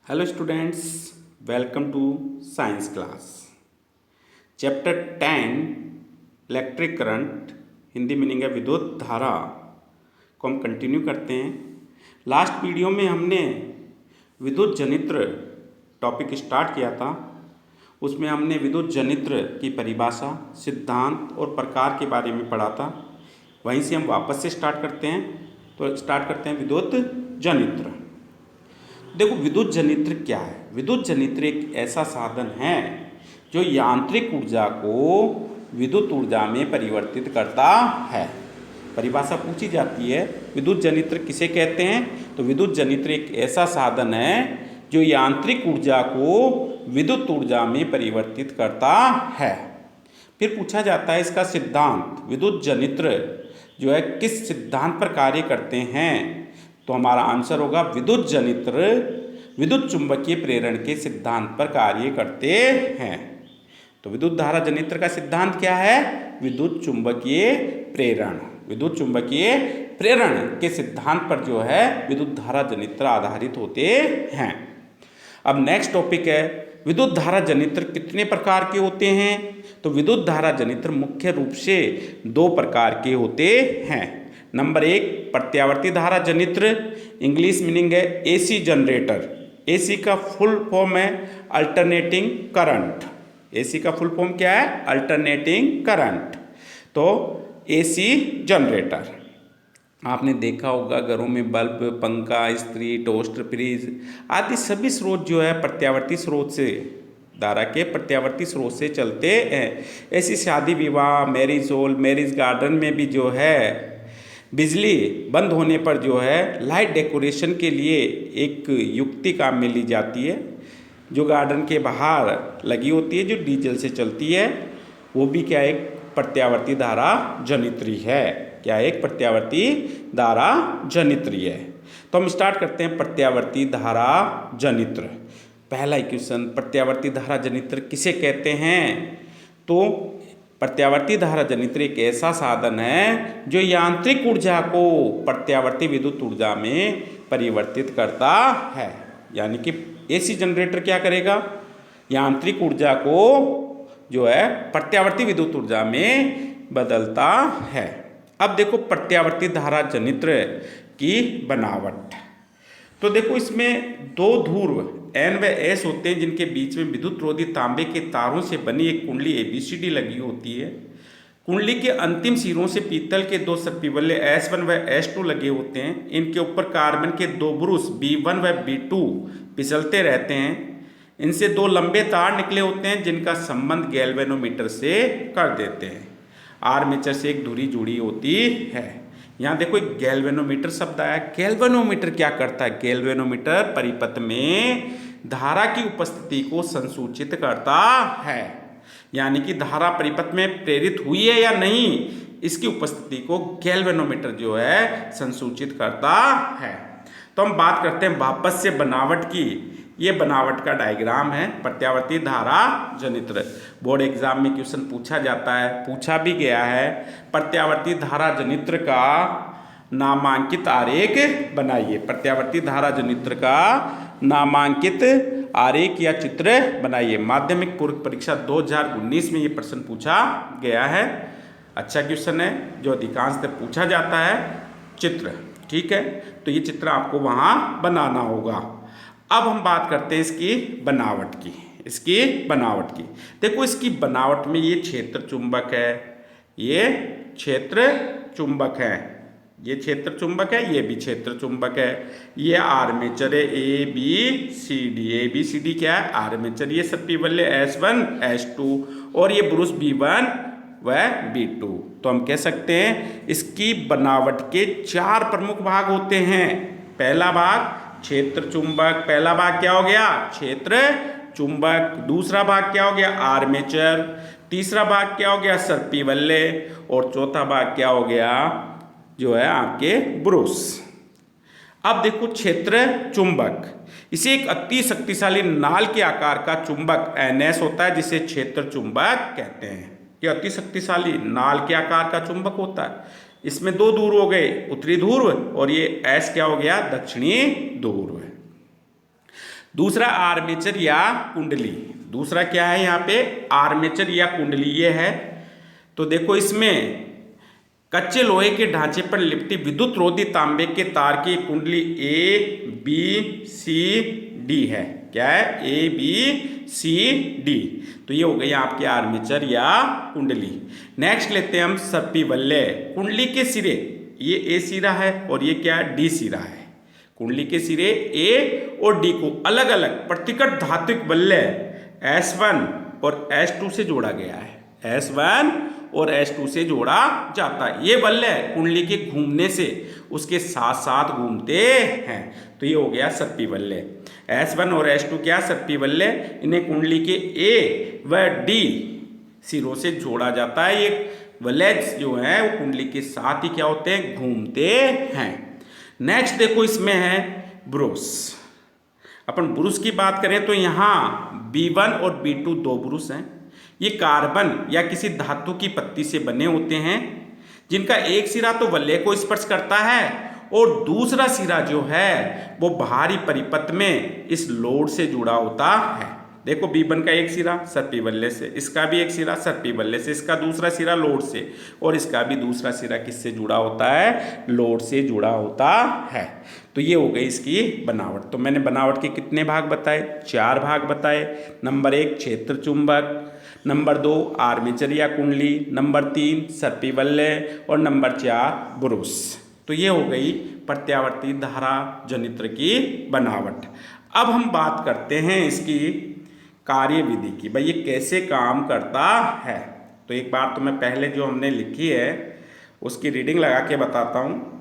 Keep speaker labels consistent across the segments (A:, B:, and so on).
A: Hello students, welcome to science class. Chapter 10 electric current, Hindi meaning है विद्युत धारा, को हम कंटिन्यू करते हैं। लास्ट वीडियो में हमने विद्युत जनित्र टॉपिक स्टार्ट किया था। उसमें हमने विद्युत जनित्र की परिभाषा, सिद्धांत और प्रकार के बारे में पढ़ा था। वहीं से हम वापस से स्टार्ट करते हैं। तो स्टार्ट करते हैं विद्युत जनित्र। देखो, विद्युत जनित्र क्या है? विद्युत जनित्र एक ऐसा साधन है जो यांत्रिक ऊर्जा को विद्युत ऊर्जा में परिवर्तित करता है। परिभाषा पूछी जाती है, विद्युत जनित्र किसे कहते हैं? तो विद्युत जनित्र एक ऐसा साधन है जो यांत्रिक ऊर्जा को विद्युत ऊर्जा में परिवर्तित करता है। फिर पूछा जाता है इसका सिद्धांत, विद्युत जनित्र जो है किस सिद्धांत पर कार्य करते हैं? तो हमारा आंसर होगा विद्युत जनित्र विद्युत चुंबकीय प्रेरण के सिद्धांत पर कार्य करते हैं। तो विद्युत धारा जनित्र का सिद्धांत क्या है? विद्युत चुंबकीय प्रेरण। विद्युत चुंबकीय प्रेरण के सिद्धांत पर जो है विद्युत धारा जनित्र आधारित होते हैं। अब नेक्स्ट टॉपिक है, विद्युत धारा जनित्र कितने प्रकार के होते हैं? तो विद्युत धारा जनित्र मुख्य रूप से दो प्रकार के होते हैं। नंबर एक, प्रत्यावर्ती धारा जनित्र, इंग्लिश मीनिंग है एसी जनरेटर। एसी का फुल फॉर्म है अल्टरनेटिंग करंट। एसी का फुल फॉर्म क्या है? Alternating current. तो एसी जनरेटर आपने देखा होगा, घरों में बल्ब, पंखा, इस्त्री, टोस्टर, फ्रिज आदि सभी स्रोत जो है प्रत्यावर्ती स्रोत से, धारा के प्रत्यावर्ती स्रोत से चलते हैं। ऐसी शादी विवाह, मैरिज हॉल, मैरिज गार्डन में भी जो है बिजली बंद होने पर जो है लाइट डेकोरेशन के लिए एक युक्ति काम में ली जाती है, जो गार्डन के बाहर लगी होती है, जो डीजल से चलती है। वो भी क्या, एक प्रत्यावर्ती धारा जनित्री है। क्या एक प्रत्यावर्ती धारा जनित्री है। तो हम स्टार्ट करते हैं प्रत्यावर्ती धारा जनित्र। पहला क्वेश्चन, प्रत्यावर्ती धारा जनित्र किसे कहते हैं? तो प्रत्यावर्ती धारा जनित्र एक ऐसा साधन है जो यांत्रिक ऊर्जा को प्रत्यावर्ती विद्युत ऊर्जा में परिवर्तित करता है। यानी कि एसी जनरेटर क्या करेगा? यांत्रिक ऊर्जा को जो है प्रत्यावर्ती विद्युत ऊर्जा में बदलता है। अब देखो प्रत्यावर्ती धारा जनित्र की बनावट। तो देखो, इसमें दो ध्रुव N व S होते हैं, जिनके बीच में विद्युत रोधी तांबे के तारों से बनी एक कुंडली ABCD लगी होती है। कुंडली के अंतिम सिरों से पीतल के दो सर्पिवल्य S1 व S2 लगे होते हैं। इनके ऊपर कार्बन के दो ब्रुश B1 व B2 फिसलते रहते हैं। इनसे दो लंबे तार निकले होते हैं, जिनका संबंध गैल्वेनोमीटर से कर देते हैं। आर्मेचर से एक धुरी जुड़ी होती है। यहाँ देखो एक गैल्वेनोमीटर शब्द आया। गैल्वेनोमीटर क्या करता है? गैल्वेनोमीटर परिपथ में धारा की उपस्थिति को संसूचित करता है। यानी कि धारा परिपथ में प्रेरित हुई है या नहीं, इसकी उपस्थिति को गैल्वेनोमीटर जो है संसूचित करता है। तो हम बात करते हैं वापस से बनावट की। ये बनावट का डायग्राम है प्रत्यावर्ती धारा जनित्र। बोर्ड एग्जाम में क्वेश्चन पूछा जाता है, पूछा भी गया है। प्रत्यावर्ती धारा जनित्र का नामांकित आरेख बनाइए। प्रत्यावर्ती धारा जनित्र का नामांकित आरेख या चित्र बनाइए। माध्यमिक पूरक परीक्षा 2019 में ये प्रश्न पूछा गया है। अच्छा क्वेश्चन है जो अधिकांश पूछा जाता है। चित्र, ठीक है, तो ये चित्र आपको वहाँ बनाना होगा। अब हम बात करते हैं इसकी बनावट की। इसकी बनावट की देखो, इसकी बनावट में ये क्षेत्र चुंबक है, ये क्षेत्र चुंबक है, ये क्षेत्र चुंबक है, ये भी क्षेत्र चुंबक है। ये आर्मेचर है ABCD। ABCD क्या है? आर्मेचर। ये सर्पिवल्य S1 S2 और ये ब्रुश B1 व B2। तो हम कह सकते हैं इसकी बनावट के चार प्रमुख भाग होते हैं। पहला भाग क्षेत्र चुंबक, पहला भाग क्या हो गया? क्षेत्र चुंबक। दूसरा भाग क्या हो गया? आर्मेचर। तीसरा भाग क्या हो गया? सर्पिवल्य। और चौथा भाग क्या हो गया? जो है आपके ब्रुश। अब देखो क्षेत्र चुंबक, इसे एक अति शक्तिशाली नाल के आकार का चुंबक NS होता है, जिसे क्षेत्र चुंबक कहते हैं। ये अति शक्तिशाली नाल के आकार का चुंबक होता है। इसमें दो ध्रुव हो गए, उत्तरी ध्रुव, और ये S क्या हो गया? दक्षिणी ध्रुव। दूसरा आर्मेचर या कुंडली, दूसरा क्या है यहाँ पे आर्मेचर या कुंडली ये है। तो देखो इसमें कच्चे लोहे के ढांचे पर लिपटी विद्युत रोधी तांबे के तार की कुंडली ए बी सी डी है। क्या है ए बी सी डी। तो ये हो गई आपकी आर्मेचर या कुंडली। नेक्स्ट लेते हैं हम सर्पी वल्ले। कुंडली के सिरे ये ए सिरा है और ये क्या है डी सिरा है। कुंडली के सिरे ए और डी को अलग अलग प्रतिकट धात्विक बल्ले S1 और S2 से जोड़ा गया है। S1 और S2 से जोड़ा जाता है। ये बल्ले कुंडली के घूमने से उसके साथ साथ घूमते हैं। तो ये हो गया सर्पी बल्ले। S1 और S2 क्या सर्पी बल्ले, इन्हें कुंडली के A व D सिरों से जोड़ा जाता है। ये बल्लेज जो है वो कुंडली के साथ ही क्या होते हैं घूमते हैं। नेक्स्ट देखो इसमें है ब्रुश। अपन ब्रुश की बात करें तो यहाँ B1 और B2 दो ब्रुश हैं। ये कार्बन या किसी धातु की पत्ती से बने होते हैं जिनका एक सिरा तो वलय को स्पर्श करता है और दूसरा सिरा जो है वो बाहरी परिपथ में इस लोड से जुड़ा होता है। देखो B1 का एक सिरा सर्पी वल्ले से, इसका भी एक सिरा सर्पी वल्ले से, इसका दूसरा सिरा लोड से और इसका भी दूसरा सिरा किससे जुड़ा होता है लोड से जुड़ा होता है। तो ये हो गई इसकी बनावट। तो मैंने बनावट के कितने भाग बताए, 4 भाग बताए। नंबर 1 क्षेत्र चुंबक, नंबर 2 आर्मेचर या कुंडली, नंबर 3 सर्पी वल्ले और नंबर 4 ब्रुश। तो ये हो गई प्रत्यावर्ती धारा जनित्र की बनावट। अब हम बात करते हैं इसकी कार्य विधि की, भाई ये कैसे काम करता है। तो एक बार तो मैं पहले जो हमने लिखी है उसकी रीडिंग लगा के बताता हूँ।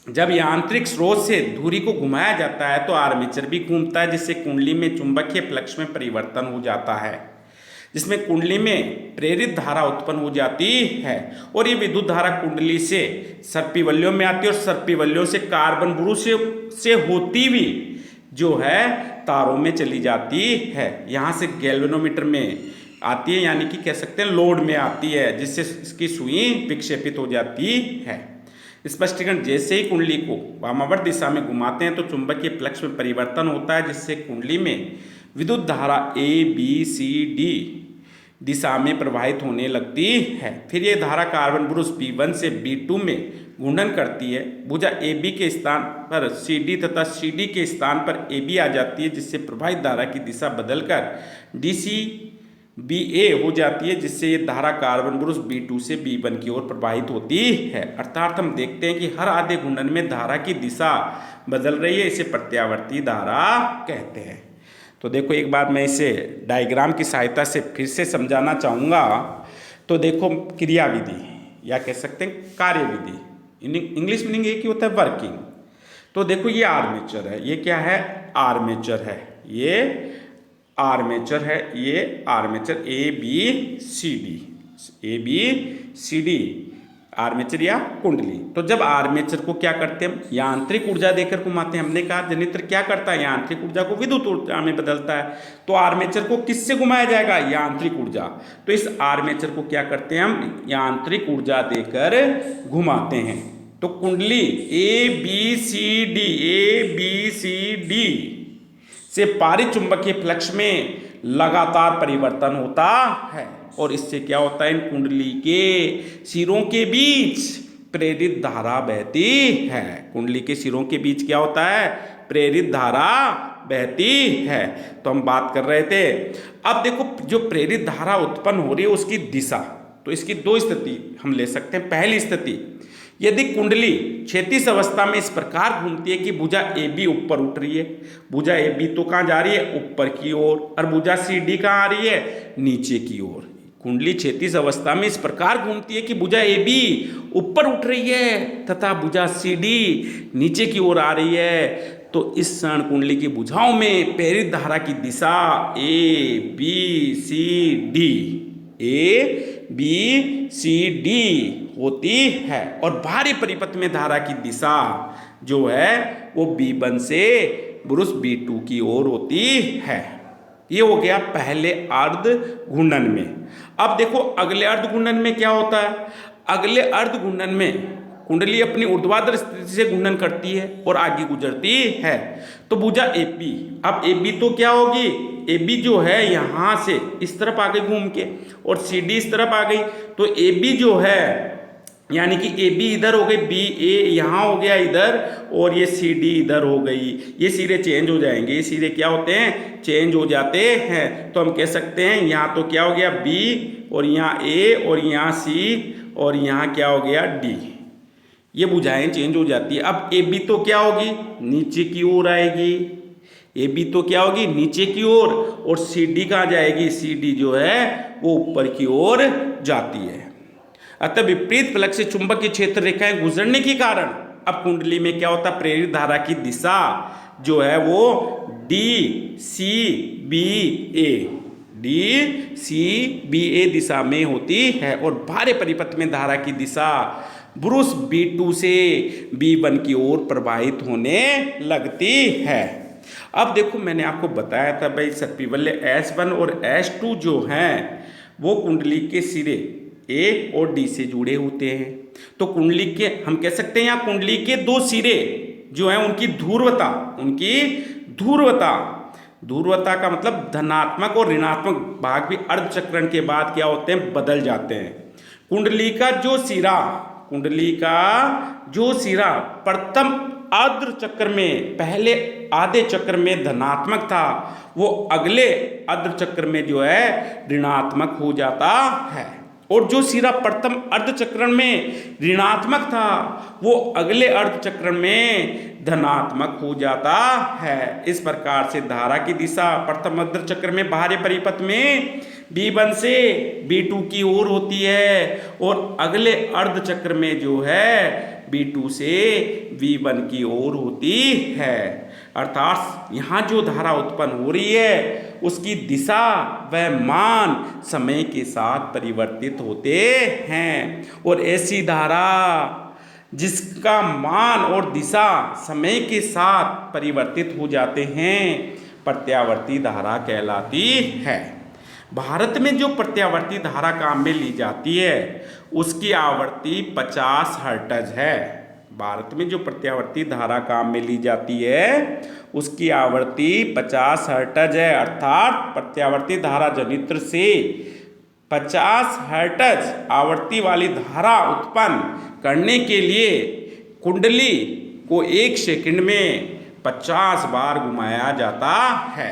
A: जब यांत्रिक स्रोत से धुरी को घुमाया जाता है तो आर्मेचर भी घूमता है जिससे कुंडली में चुंबकीय फ्लक्स में परिवर्तन हो जाता है, जिसमें कुंडली में प्रेरित धारा उत्पन्न हो जाती है और ये विद्युत धारा कुंडली से सर्पिवल्यों में आती है और सर्पिवल्यों से कार्बन ब्रुश से होती हुई जो है तारों में चली जाती है। यहाँ से गैल्वेनोमीटर में आती है, यानी कि कह सकते हैं लोड में आती है, जिससे इसकी सुई विक्षेपित हो जाती है। स्पष्टीकरण, जैसे ही कुंडली को वामावर्त दिशा में घुमाते हैं तो चुंबकीय फ्लक्स में परिवर्तन होता है जिससे कुंडली में विद्युत धारा A B C D दिशा में प्रवाहित होने लगती है। फिर ये धारा कार्बन ब्रुश B1 से B2 में घूर्णन करती है। भुजा AB के स्थान पर CD तथा CD के स्थान पर AB आ जाती है जिससे प्रवाहित धारा की दिशा बदलकर DCBA हो जाती है, जिससे ये धारा कार्बन ब्रुश B2 से B1 की ओर प्रवाहित होती है। अर्थात हम देखते हैं कि हर आधे घूर्णन में धारा की दिशा बदल रही है, इसे प्रत्यावर्ती धारा कहते हैं। तो देखो एक बार मैं इसे डायग्राम की सहायता से फिर से समझाना चाहूँगा। तो देखो क्रियाविधि या कह सकते हैं कार्यविधि, इंग्लिश मीनिंग एक ही होता है वर्किंग। तो देखो ये आर्मेचर है, ये क्या है आर्मेचर है, ये आर्मेचर है, ये आर्मेचर ABCD आर्मेचर या कुंडली। तो जब आर्मेचर को क्या करते हैं हम यांत्रिक ऊर्जा देकर घुमाते हैं। हमने कहा जनित्र क्या करता है यांत्रिक ऊर्जा को विद्युत ऊर्जा में बदलता है। तो आर्मेचर को किससे घुमाया जाएगा यांत्रिक ऊर्जा। तो इस आर्मेचर को क्या करते हैं हम यांत्रिक ऊर्जा देकर घुमाते हैं। तो कुंडली ABCD से पारित चुंबकीय फ्लक्स में लगातार परिवर्तन होता है और इससे क्या होता है इन कुंडली के सिरों के बीच प्रेरित धारा बहती है। कुंडली के सिरों के बीच क्या होता है प्रेरित धारा बहती है। तो हम बात कर रहे थे। अब देखो जो प्रेरित धारा उत्पन्न हो रही है उसकी दिशा, तो इसकी 2 स्थिति हम ले सकते हैं। पहली स्थिति, यदि कुंडली क्षैतिज अवस्था में इस प्रकार घूमती है कि भुजा AB ऊपर उठ रही है, भुजा AB तो कहाँ जा रही है ऊपर की ओर, और भुजा CD कहाँ आ रही है नीचे की ओर। कुंडली क्षैतिज अवस्था में इस प्रकार घूमती है कि भुजा AB ऊपर उठ रही है तथा भुजा CD नीचे की ओर आ रही है। तो इस क्षण कुंडली की भुजाओं में प्रेरित धारा की दिशा ABCD होती है और बाहरी परिपथ में धारा की दिशा जो है वो B1 से ब्रुश B2 की ओर होती है। ये हो गया पहले अर्ध घूर्णन में। अब देखो अगले अर्ध घूर्णन में क्या होता है। अगले अर्ध घूर्णन में कुंडली अपनी ऊर्ध्वाधर स्थिति से घूर्णन करती है और आगे गुजरती है। तो भुजा एबी, अब एबी तो क्या होगी, एबी जो है यहाँ से इस तरफ आ गई घूम के और सीडी इस तरफ आ गई, तो एबी जो है यानी कि ए बी इधर हो गई, बी ए यहाँ हो गया इधर, और ये सी डी इधर हो गई। ये सिरे चेंज हो जाएंगे, ये सिरे क्या होते हैं, चेंज हो जाते हैं। तो हम कह सकते हैं यहाँ तो क्या हो गया बी, और यहाँ ए, और यहाँ सी, और यहाँ क्या हो गया डी। ये भुजाएं चेंज हो जाती है। अब ए बी तो क्या होगी, नीचे की ओर आएगी, ए बी तो क्या होगी, नीचे की ओर, और सी डी कहाँ जाएगी, सी डी जो है वो ऊपर की ओर जाती है। अतः विपरीत फलक से चुंबकीय क्षेत्र रेखाएं गुजरने के कारण अब कुंडली में क्या होता है, प्रेरित धारा की दिशा जो है वो डी सी बी ए, डी सी बी ए दिशा में होती है, और बाह्य परिपथ में धारा की दिशा ब्रुश B2 से B1 की ओर प्रवाहित होने लगती है। अब देखो मैंने आपको बताया था भाई सर्पिवल्य S1 और S2 जो हैं वो कुंडली के सिरे ए और डी से जुड़े होते हैं। तो कुंडली के हम कह सकते हैं यहाँ कुंडली के दो सिरे जो हैं उनकी ध्रुवता का मतलब धनात्मक और ऋणात्मक भाग भी अर्धचक्रण के बाद क्या होते हैं, बदल जाते हैं। कुंडली का जो सिरा प्रथम अर्ध चक्र में पहले आधे चक्र में धनात्मक था, वो अगले अर्ध चक्र में जो है ऋणात्मक हो जाता है, और जो सिरा प्रथम अर्धचक्रण में ऋणात्मक था वो अगले अर्धचक्रण में धनात्मक हो जाता है। इस प्रकार से धारा की दिशा प्रथम अर्धचक्र में बाहरी परिपथ में B1 से B2 की ओर होती है, और अगले अर्धचक्र में जो है B2 से V1 की ओर होती है। अर्थात यहाँ जो धारा उत्पन्न हो रही है उसकी दिशा व मान समय के साथ परिवर्तित होते हैं, और ऐसी धारा जिसका मान और दिशा समय के साथ परिवर्तित हो जाते हैं प्रत्यावर्ती धारा कहलाती है। भारत में जो प्रत्यावर्ती धारा काम में ली जाती है उसकी आवृत्ति 50 हर्ट्ज है। भारत में जो प्रत्यावर्ती धारा काम में ली जाती है उसकी आवृत्ति 50 हर्ट्ज है, अर्थात प्रत्यावर्ती धारा जनित्र से 50 हर्ट्ज आवृत्ति वाली धारा उत्पन्न करने के लिए कुंडली को 1 सेकंड में 50 बार घुमाया जाता है।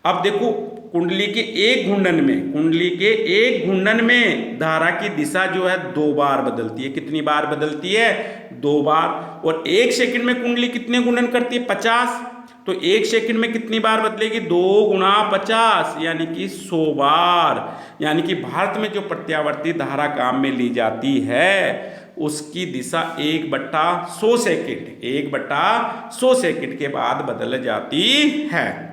A: अब देखो कुंडली के एक घूर्णन में धारा की दिशा जो है 2 बार बदलती है। कितनी बार बदलती है? 2 बार। और 1 सेकंड में कुंडली कितने घूर्णन करती है? 50। तो 1 सेकंड में कितनी बार बदलेगी? 2 गुणा 50 यानी कि 100 बार। यानी कि भारत में जो प्रत्यावर्ती धारा काम में ली जाती है उसकी दिशा 1/100 सेकंड के बाद बदल जाती है।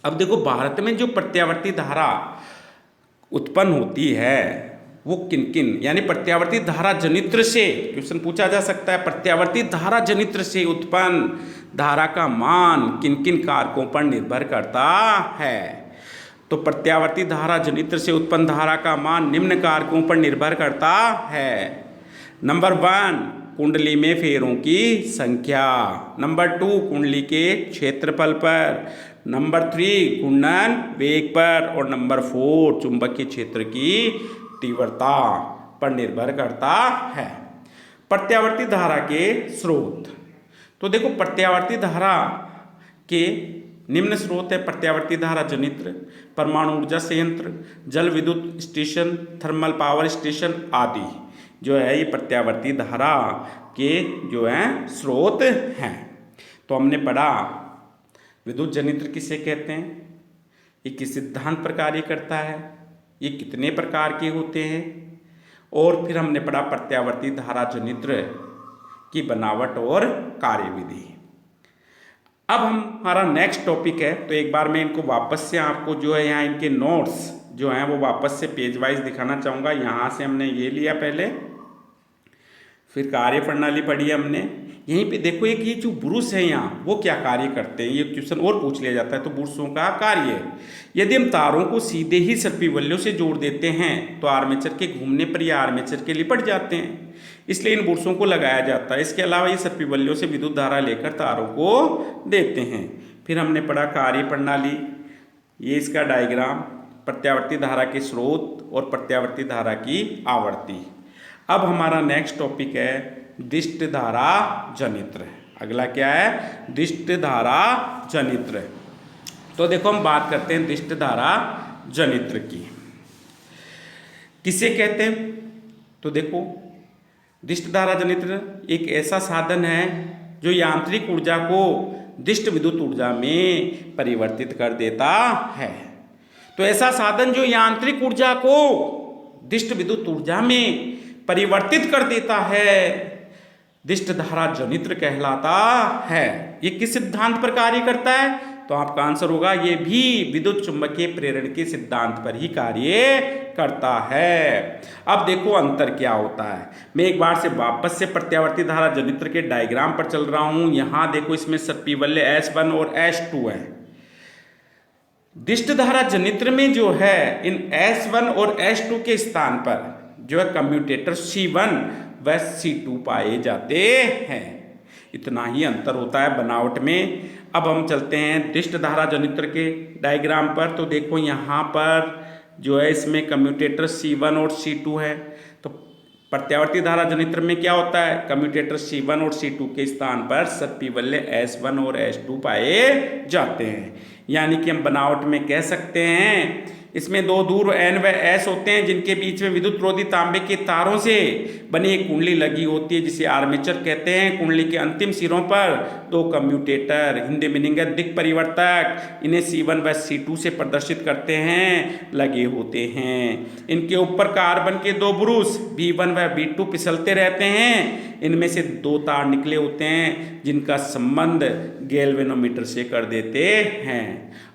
A: अब देखो भारत में जो प्रत्यावर्ती धारा उत्पन्न होती है वो किन किन यानी प्रत्यावर्ती धारा जनित्र से, क्वेश्चन पूछा जा सकता है, प्रत्यावर्ती धारा जनित्र से उत्पन्न धारा का मान किन किन कारकों पर निर्भर करता है? तो प्रत्यावर्ती धारा जनित्र से उत्पन्न धारा का मान निम्न कारकों पर निर्भर करता है। नंबर 1 कुंडली में फेरों की संख्या, नंबर 2 कुंडली के क्षेत्रफल पर, नंबर 3 घूर्णन वेग पर, और नंबर 4 चुंबकीय क्षेत्र की तीव्रता पर निर्भर करता है। प्रत्यावर्ती धारा के स्रोत, तो देखो प्रत्यावर्ती धारा के निम्न स्रोत है प्रत्यावर्ती धारा जनित्र, परमाणु ऊर्जा संयंत्र, जल विद्युत स्टेशन, थर्मल पावर स्टेशन आदि जो है ये प्रत्यावर्ती धारा के जो है स्रोत हैं। तो हमने पढ़ा विद्युत जनित्र किसे कहते हैं, ये किस सिद्धांत पर कार्य करता है, ये कितने प्रकार के होते हैं, और फिर हमने पढ़ा प्रत्यावर्ती धारा जनित्र की बनावट और कार्यविधि। अब हमारा नेक्स्ट टॉपिक है, तो एक बार मैं इनको वापस से आपको जो है यहाँ इनके नोट्स जो हैं वो वापस से पेज वाइज दिखाना चाहूँगा। यहाँ से हमने ये लिया पहले, फिर कार्य प्रणाली पढ़ी हमने, यहीं पे देखो एक ये जो ब्रुश है यहाँ वो क्या कार्य करते हैं, ये क्वेश्चन और पूछ लिया जाता है। तो ब्रुशों का कार्य, यदि हम तारों को सीधे ही सर्पी बल्लियों से जोड़ देते हैं तो आर्मेचर के घूमने पर ये आर्मेचर के लिपट जाते हैं, इसलिए इन ब्रुशों को लगाया जाता है। इसके अलावा ये सर्पी बल्लियों से विद्युत धारा लेकर तारों को देते हैं। फिर हमने पढ़ा कार्य प्रणाली, ये इसका डायग्राम, प्रत्यावर्ती धारा के स्रोत और प्रत्यावर्ती धारा की आवर्ती। अब हमारा नेक्स्ट टॉपिक है दिष्ट धारा जनित्र। अगला क्या है, दिष्ट धारा जनित्र। तो देखो हम बात करते हैं दिष्ट धारा जनित्र की। किसे कहते हैं, तो देखो दिष्ट धारा जनित्र एक ऐसा साधन है जो यांत्रिक ऊर्जा को दिष्ट विद्युत ऊर्जा में परिवर्तित कर देता है। तो ऐसा साधन जो यांत्रिक ऊर्जा को दिष्ट विद्युत ऊर्जा में परिवर्तित कर देता है दिष्ट धारा जनित्र कहलाता है। ये किस सिद्धांत पर कार्य करता है, तो आपका आंसर होगा ये भी विद्युत चुंबकीय प्रेरण के सिद्धांत पर ही कार्य करता है। अब देखो अंतर क्या होता है, मैं एक बार से वापस से प्रत्यावर्ती धारा जनित्र के डायग्राम पर चल रहा हूं। यहां देखो इसमें सर्पी बल्ले S1 और S2 है। दिष्ट धारा जनित्र में जो है इन S1 और S2 के स्थान पर जो है कम्यूटेटर C1 व C2 पाए जाते हैं। इतना ही अंतर होता है बनावट में। अब हम चलते हैं दिष्ट धारा जनित्र के डायग्राम पर। तो देखो यहाँ पर जो है इसमें कम्यूटेटर C1 और C2 है। तो प्रत्यावर्ती धारा जनित्र में क्या होता है, कम्यूटेटर C1 और C2 के स्थान पर सर्पी बल्ले S1 और S2 पाए जाते हैं। यानी कि हम बनावट में कह सकते हैं इसमें दो ध्रुव N व S होते हैं जिनके बीच में विद्युत रोधी तांबे के तारों से बनी एक कुंडली लगी होती है जिसे आर्मेचर कहते हैं। कुंडली के अंतिम सिरों पर दो कम्यूटेटर, हिंदी मीनिंग है दिक् परिवर्तक, इन्हें C1 व C2 से प्रदर्शित करते हैं, लगे होते हैं। इनके ऊपर कार्बन के दो ब्रुश B1 व B2 फिसलते रहते हैं। इनमें से दो तार निकले होते हैं जिनका संबंध गैल्वेनोमीटर से कर देते हैं।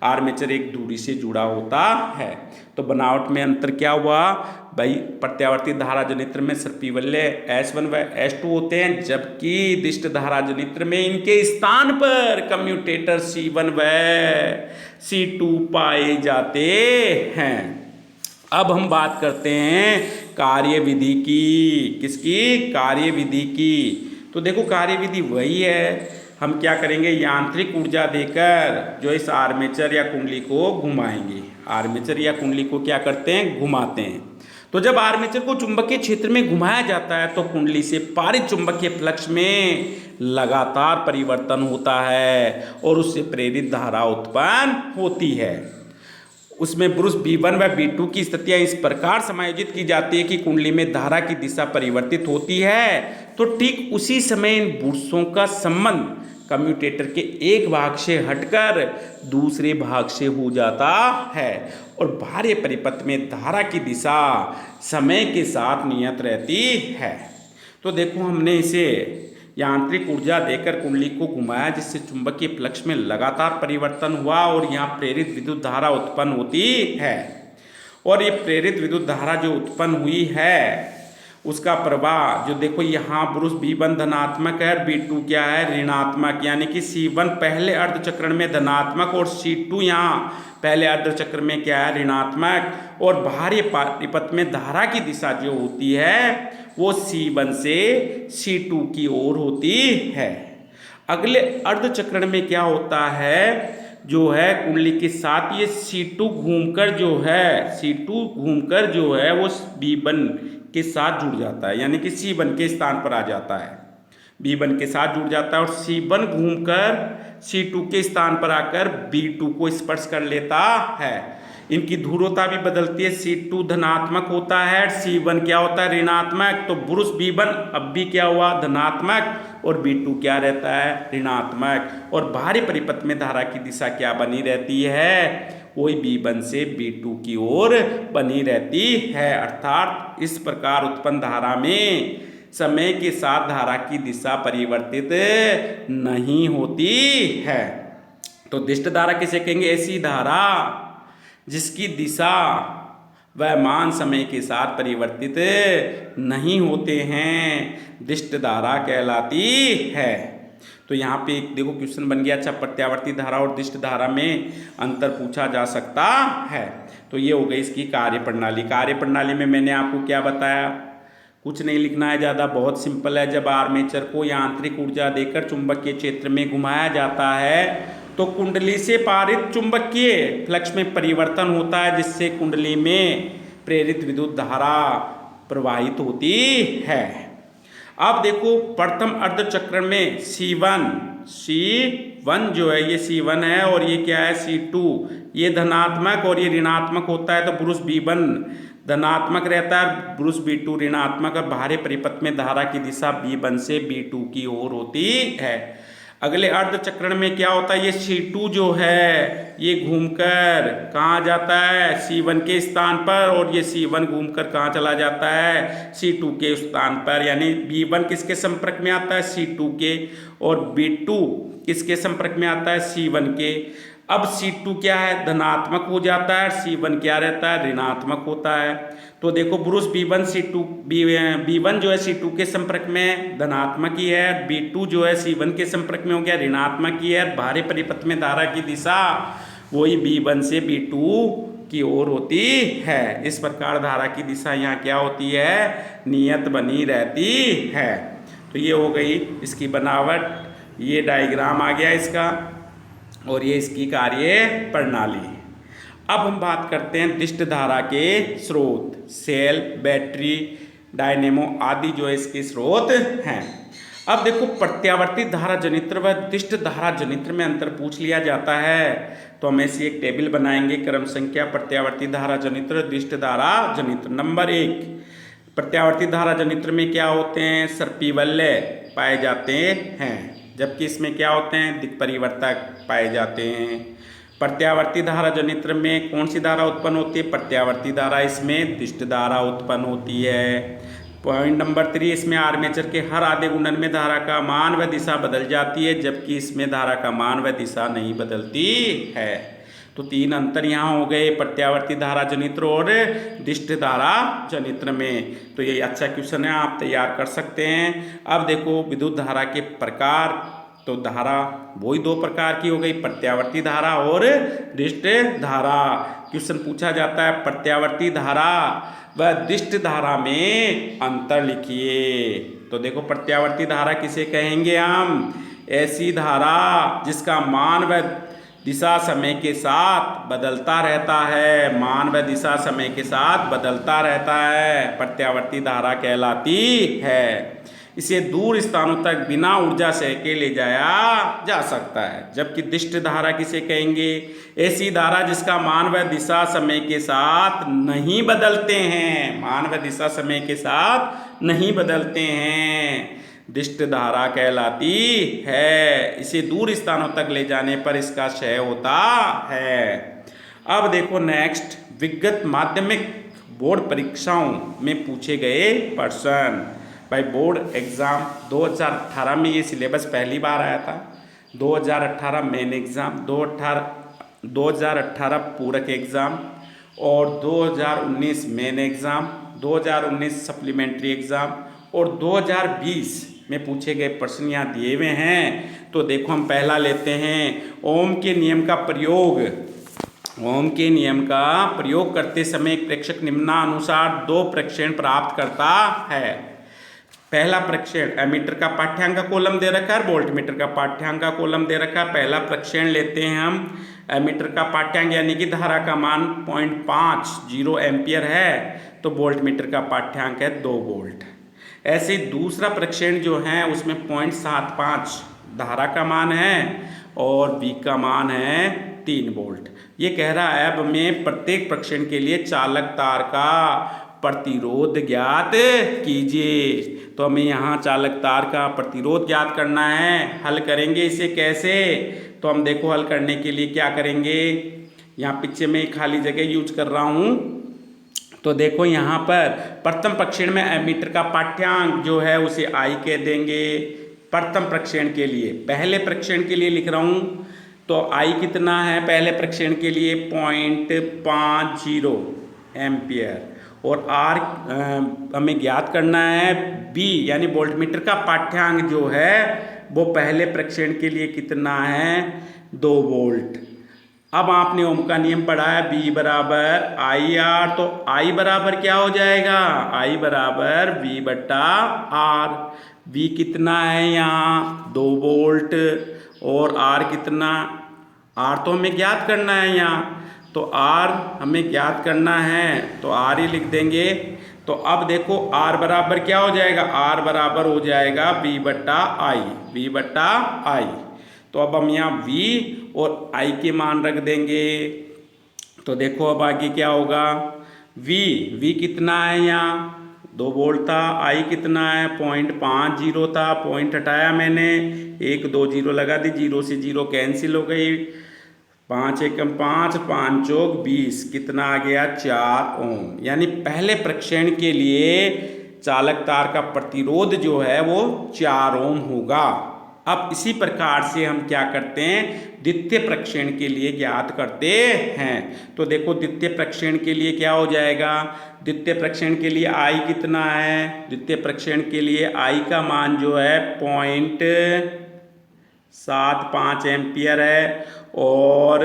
A: आर्मेचर एक दूरी से जुड़ा होता है। तो बनावट में अंतर क्या हुआ भाई, प्रत्यावर्ती धारा जनित्र में सर्पी बल्ले S1 व S2 होते हैं, जबकि दिष्ट धारा जनित्र में इनके स्थान पर कम्यूटेटर C1 व C2 पाए जाते हैं। अब हम बात करते हैं कार्य विधि की। किसकी, कार्य विधि की। तो देखो कार्य विधि वही है, हम क्या करेंगे, यांत्रिक ऊर्जा देकर जो इस आर्मेचर या कुंडली को घुमाएंगे। आर्मेचर या कुंडली को क्या करते हैं, घुमाते हैं। तो जब आर्मेचर को चुंबकीय क्षेत्र में घुमाया जाता है तो कुंडली से पारित चुंबकीय फ्लक्स में लगातार परिवर्तन होता है और उससे प्रेरित धारा उत्पन्न होती है। उसमें ब्रुश B1 व B2 की स्थितियां इस प्रकार समायोजित की जाती है कि कुंडली में धारा की दिशा परिवर्तित होती है। तो ठीक उसी समय इन ब्रुशों का संबंध कम्यूटेटर के एक भाग से हटकर दूसरे भाग से हो जाता है और बाह्य परिपथ में धारा की दिशा समय के साथ नियत रहती है। तो देखो हमने इसे यांत्रिक ऊर्जा देकर कुंडली को घुमाया जिससे चुंबकीय फ्लक्स में लगातार परिवर्तन हुआ और यहाँ प्रेरित विद्युत धारा उत्पन्न होती है। और ये प्रेरित विद्युत धारा जो उत्पन्न हुई है उसका प्रवाह जो देखो यहाँ ब्रुश B1 धनात्मक है और B2 क्या है, ऋणात्मक, यानी कि C1 पहले अर्धचक्रण में धनात्मक और C2 यहाँ पहले अर्धचक्र में क्या है, ऋणात्मक। और बाहरी परिपथ में धारा की दिशा जो होती है वो C1 से C2 की ओर होती है। अगले अर्धचक्रण में क्या होता है, जो है कुंडली के साथ ये C2 घूमकर जो है वो B1 के साथ जुड़ जाता है, यानी कि C1 के स्थान पर आ जाता है। B1 के साथ जुड़ जाता है और C1 घूमकर C2 के स्थान पर आकर B2 को स्पर्श कर लेता है। इनकी ध्रुवता भी बदलती है, C2 धनात्मक होता है, C1 क्या होता है, ऋणात्मक। तो ब्रुश B1 अब भी क्या हुआ, धनात्मक, और B2 क्या रहता है, ऋणात्मक। और बाहरी परिपथ में धारा की दिशा क्या बनी रहती है, वही B1 से B2 की ओर बनी रहती है। अर्थात इस प्रकार उत्पन्न धारा में समय के साथ धारा की दिशा परिवर्तित नहीं होती है। तो दिष्ट धारा किसे कहेंगे, ऐसी धारा जिसकी दिशा वह मान समय के साथ परिवर्तित नहीं होते हैं, दिष्ट धारा कहलाती है। तो यहाँ पे एक देखो क्वेश्चन बन गया। अच्छा, प्रत्यावर्ती धारा और दिष्ट धारा में अंतर पूछा जा सकता है। तो ये हो गई इसकी कार्य प्रणाली। कार्य प्रणाली में मैंने आपको क्या बताया, कुछ नहीं लिखना है ज़्यादा, बहुत सिंपल है। जब आर्मेचर को यांत्रिक ऊर्जा देकर चुंबकीय क्षेत्र में घुमाया जाता है तो कुंडली से पारित चुंबकीय फ्लक्स में परिवर्तन होता है, जिससे कुंडली में प्रेरित विद्युत धारा प्रवाहित होती है। अब देखो प्रथम अर्धचक्र में C1 जो है ये C1 है और ये क्या है C2, ये धनात्मक और ये ऋणात्मक होता है। तो ब्रूस B1 धनात्मक रहता है, ब्रूस B2 ऋणात्मक, और बाहरी परिपथ में धारा की दिशा B1 से B2 की ओर होती है। अगले अर्धचक्रण में क्या होता है, ये C2 जो है ये घूमकर कहाँ जाता है, C1 के स्थान पर, और ये C1 घूमकर कहाँ चला जाता है, C2 के स्थान पर। यानी B1 किसके संपर्क में आता है, C2 के, और B2 किसके संपर्क में आता है, C1 के। अब C2 क्या है, धनात्मक हो जाता है, C1 क्या रहता है, ऋणात्मक होता है। तो देखो ब्रूस B1 B1 जो है C2 के संपर्क में धनात्मक ही है, B2 जो है C1 के संपर्क में हो गया ऋणात्मक ही है। बाहरी परिपथ में धारा की दिशा वही B1 से B2 की ओर होती है। इस प्रकार धारा की दिशा यहाँ क्या होती है, नियत बनी रहती है। तो ये हो गई इसकी बनावट, ये डायग्राम आ गया इसका, और ये इसकी कार्य प्रणाली। अब हम बात करते हैं दिष्ट धारा के स्रोत। सेल, बैटरी, डायनेमो आदि जो है इसके स्रोत हैं। अब देखो प्रत्यावर्ती धारा जनित्र व दिष्ट धारा जनित्र में अंतर पूछ लिया जाता है, तो हम ऐसी एक टेबल बनाएंगे। क्रम संख्या प्रत्यावर्ती धारा जनित्र, दिष्ट धारा जनित्र। नंबर 1, प्रत्यावर्ती धारा जनित्र में क्या होते हैं, सर्पिवल्य पाए जाते हैं, जबकि इसमें क्या होते हैं, दिक् परिवर्तक पाए जाते हैं। प्रत्यावर्ती धारा जनित्र में कौन सी धारा उत्पन्न होती है, प्रत्यावर्ती धारा, इसमें दिष्ट धारा उत्पन्न होती है। पॉइंट नंबर 3, इसमें आर्मेचर के हर आधे गुणन में धारा का मान व दिशा बदल जाती है, जबकि इसमें धारा का मान व दिशा नहीं बदलती है। तो 3 अंतर यहाँ हो गए प्रत्यावर्ती धारा जनित्र और दिष्ट धारा जनित्र में। तो ये अच्छा क्वेश्चन है, आप तैयार कर सकते हैं। अब देखो विद्युत धारा के प्रकार, तो धारा वही 2 प्रकार की हो गई, प्रत्यावर्ती धारा और दिष्ट धारा। क्वेश्चन पूछा जाता है प्रत्यावर्ती धारा व दिष्ट धारा में अंतर लिखिए। तो देखो प्रत्यावर्ती धारा किसे कहेंगे हम, ऐसी धारा जिसका मान व दिशा समय के साथ बदलता रहता है, मान व दिशा समय के साथ बदलता रहता है, प्रत्यावर्ती धारा कहलाती है। इसे दूर स्थानों तक बिना ऊर्जा सह के ले जाया जा सकता है। जबकि दिष्ट धारा किसे कहेंगे, ऐसी धारा जिसका मान व दिशा समय के साथ नहीं बदलते हैं, मान व दिशा समय के साथ नहीं बदलते हैं, दिष्ट धारा कहलाती है। इसे दूर स्थानों तक ले जाने पर इसका क्षय होता है। अब देखो नेक्स्ट, विगत माध्यमिक बोर्ड परीक्षाओं में पूछे गए प्रश्न। भाई बोर्ड एग्ज़ाम 2018 में ये सिलेबस पहली बार आया था, 2018 मेन एग्ज़ाम, 2018 पूरक एग्ज़ाम, और 2019 मेन एग्ज़ाम, 2019 सप्लीमेंट्री एग्ज़ाम, और 2020 में पूछे गए प्रश्न यहाँ दिए हुए हैं। तो देखो हम पहला लेते हैं, ओम के नियम का प्रयोग। ओम के नियम का प्रयोग करते समय एक प्रेक्षक निम्नानुसार 2 प्रेक्षण प्राप्त करता है। पहला प्रेक्षण, एमीटर का पाठ्यांक का कॉलम दे रखा है, वोल्टमीटर का पाठ्यांक का कॉलम दे रखा है। पहला प्रेक्षण लेते हैं हम, एमीटर का पाठ्यांक यानी कि धारा का मान 0.50 एम्पियर है, तो वोल्टमीटर का पाठ्यांक है 2 वोल्ट। ऐसे दूसरा प्रेक्षण जो है उसमें 0.75 धारा का मान है और V का मान है 3 वोल्ट। ये कह रहा है अब हमें प्रत्येक प्रेक्षण के लिए चालक तार का प्रतिरोध ज्ञात कीजिए। तो हमें यहाँ चालक तार का प्रतिरोध ज्ञात करना है। हल करेंगे इसे कैसे, तो हम देखो हल करने के लिए क्या करेंगे, यहाँ पीछे में खाली जगह यूज कर रहा हूँ। तो देखो यहाँ पर प्रथम प्रक्षेण में एमीटर का पाठ्यांक जो है उसे I कह देंगे। प्रथम प्रक्षेण के लिए, पहले प्रक्षेण के लिए लिख रहा हूँ, तो I कितना है पहले प्रक्षेण के लिए 0.50, एम्पियर। और आर हमें ज्ञात करना है बी यानी वोल्टमीटर का पाठ्यांक जो है वो पहले प्रक्षेपण के लिए कितना है 2 वोल्ट। अब आपने ओम का नियम पढ़ा है बी बराबर आई आर, तो आई बराबर क्या हो जाएगा, आई बराबर वी बट्टा आर। वी कितना है यहाँ 2 वोल्ट और आर कितना, आर तो हमें ज्ञात करना है यहाँ, तो आर हमें ज्ञात करना है तो आर ही लिख देंगे। तो अब देखो आर बराबर क्या हो जाएगा, आर बराबर हो जाएगा वी बट्टा आई, वी बट्टा आई। तो अब हम यहाँ v और i के मान रख देंगे। तो देखो अब आगे क्या होगा, v कितना है यहाँ 2 वोल्ट था, i कितना है 0.50 था, पॉइंट हटाया मैंने, 1 2 0 लगा दी, 0 से 0 कैंसिल हो गई, 5 एकम 5 5 चौक 20, कितना आ गया 4 ओम। यानी पहले प्रक्षेपण के लिए चालक तार का प्रतिरोध जो है वो 4 ओम होगा। अब इसी प्रकार से हम क्या करते हैं, द्वितीय प्रक्षेपण के लिए ज्ञात करते हैं। तो देखो द्वितीय प्रक्षेपण के लिए क्या हो जाएगा, द्वितीय प्रक्षेपण के लिए I कितना है, द्वितीय प्रक्षेपण के लिए I का मान जो है 0.75 एम्पियर है और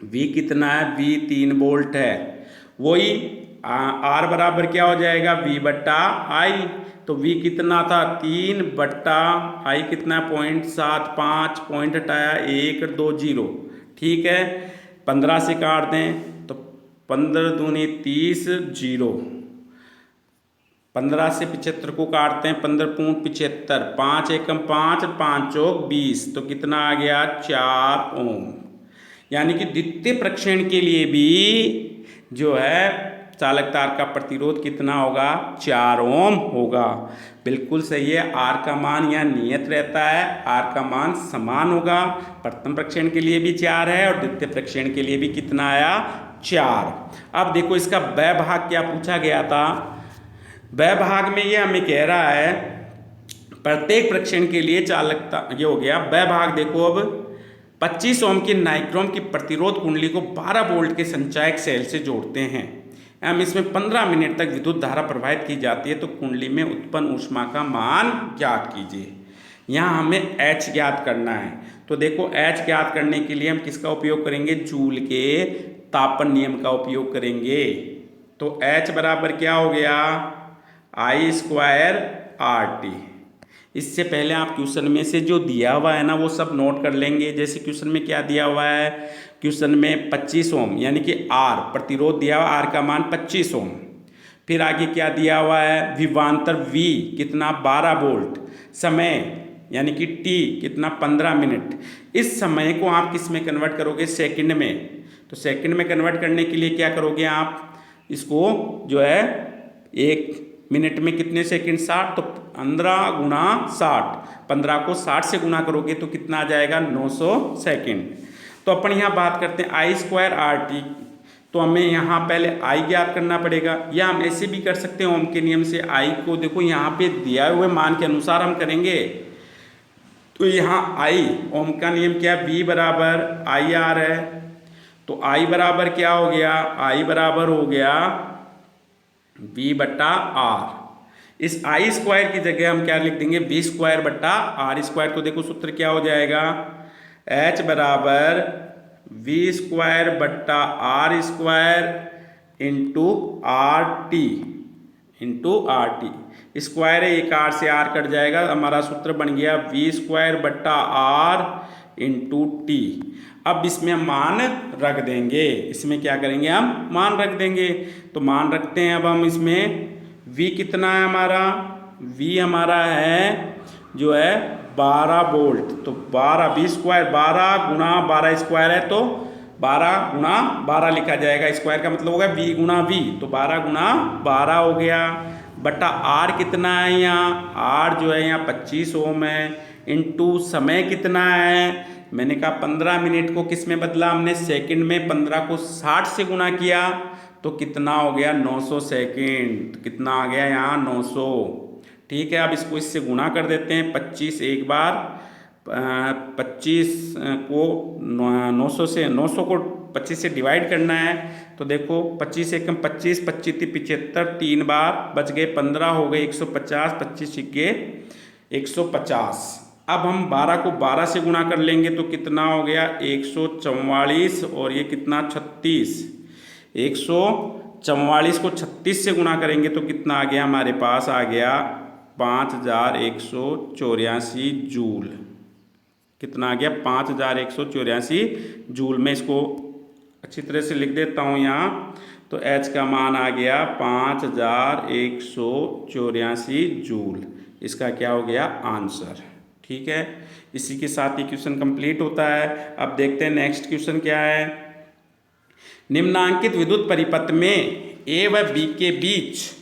A: V कितना है, V 3 वोल्ट है। वही R बराबर क्या हो जाएगा V बट्टा I, तो V कितना था 3 बट्टा I कितना 0.75, पॉइंट हटाया 1 2 0, ठीक है 15 से काट दें तो 15 दूनी 30 0, 15 से 75 को काटते हैं 15 पूर्ण 75, 5 एकम 5 5 चौक 20, तो कितना आ गया 4 ओम। यानी कि द्वितीय प्रक्षेपण के लिए भी जो है चालक तार का प्रतिरोध कितना होगा 4 ओम होगा। बिल्कुल सही है, आर का मान यहाँ नियत रहता है, आर का मान समान होगा। प्रथम प्रक्षेपण के लिए भी 4 है और द्वितीय प्रक्षेपण के लिए भी कितना आया 4। अब देखो इसका वह भाग क्या पूछा गया था, वह भाग में ये हमें कह रहा है प्रत्येक प्रक्षेपण के लिए चालकता, ये हो गया वह भाग। देखो अब 25 ओम की नाइक्रोम की प्रतिरोध कुंडली को 12 वोल्ट के संचायक सेल से जोड़ते हैं। हम इसमें 15 मिनट तक विद्युत धारा प्रवाहित की जाती है, तो कुंडली में उत्पन्न ऊष्मा का मान ज्ञात कीजिए। यहाँ हमें H ज्ञात करना है। तो देखो H ज्ञात करने के लिए हम किसका उपयोग करेंगे, जूल के तापन नियम का उपयोग करेंगे। तो H बराबर क्या हो गया I स्क्वायर RT। इससे पहले आप क्वेश्चन में से जो दिया हुआ है ना वो सब नोट कर लेंगे। जैसे क्वेश्चन में क्या दिया हुआ है, क्वेश्चन में 25 ओम यानी कि R प्रतिरोध दिया हुआ, R का मान 25 ओम। फिर आगे क्या दिया हुआ है, विभवांतर V कितना 12 वोल्ट, समय यानी कि T कितना 15 मिनट। इस समय को आप किस में कन्वर्ट करोगे, सेकंड में। तो सेकंड में कन्वर्ट करने के लिए क्या करोगे आप, इसको जो है 1 मिनट में कितने सेकंड 60, तो 15 गुणा 60, 15 को 60 से गुणा करोगे तो कितना आ जाएगा 900 सेकंड। तो अपन यहाँ बात करते हैं I स्क्वायर RT। तो हमें यहाँ पहले I ज्ञात करना पड़ेगा, या हम ऐसे भी कर सकते हैं ओम के नियम से। I को देखो यहाँ पे दिया हुए मान के अनुसार हम करेंगे। तो यहाँ I ओम का नियम क्या है, V बराबर IR है। तो I बराबर क्या हो गया, I बराबर हो गया V बट्टा R। इस I स्क्वायर की जगह हम क्या लिख देंगे, V स्क्वायर बट्टा R स्क्वायर। तो देखो सूत्र क्या हो जाएगा, H बराबर V स्क्वायर बट्टा R square into RT square है, एक R से R कट जाएगा, हमारा सूत्र बन गया V स्क्वायर बट्टा R इंटू T। अब इसमें हम मान रख देंगे, इसमें क्या करेंगे हम मान रख देंगे। तो मान रखते हैं अब हम इसमें V कितना है हमारा, V हमारा है जो है 12 वोल्ट। तो 12 V स्क्वायर 12 गुणा 12 स्क्वायर है तो 12 गुणा 12 लिखा जाएगा, स्क्वायर का मतलब होगा V गुणा V, तो 12 गुणा 12 हो गया बटा R कितना है यहाँ, R जो है यहाँ 25 ओम है, इंटू समय कितना है, मैंने कहा 15 मिनट को किस में बदला हमने, सेकंड में। 15 को 60 से गुणा किया तो कितना हो गया 900 सेकंड, कितना आ गया यहाँ 900। ठीक है, अब इसको इससे गुणा कर देते हैं, 25 एक बार 25 को 900 को 25 से डिवाइड करना है। तो देखो 25 एकम 25, 25 75, 3 बार बच गए 15 हो गए 150, 25 के 150। अब हम 12 को 12 से गुणा कर लेंगे तो कितना हो गया 144 और ये कितना 36। 144 को 36 से गुणा करेंगे तो कितना आ गया हमारे पास आ गया 5184 जूल। कितना आ गया 5184 जूल। में इसको अच्छी तरह से लिख देता हूँ यहाँ। तो H का मान आ गया 5184 जूल। इसका क्या हो गया आंसर। ठीक है, इसी के साथ ये क्वेश्चन कंप्लीट होता है। अब देखते हैं नेक्स्ट क्वेश्चन क्या है। निम्नांकित विद्युत परिपथ में A व B के बीच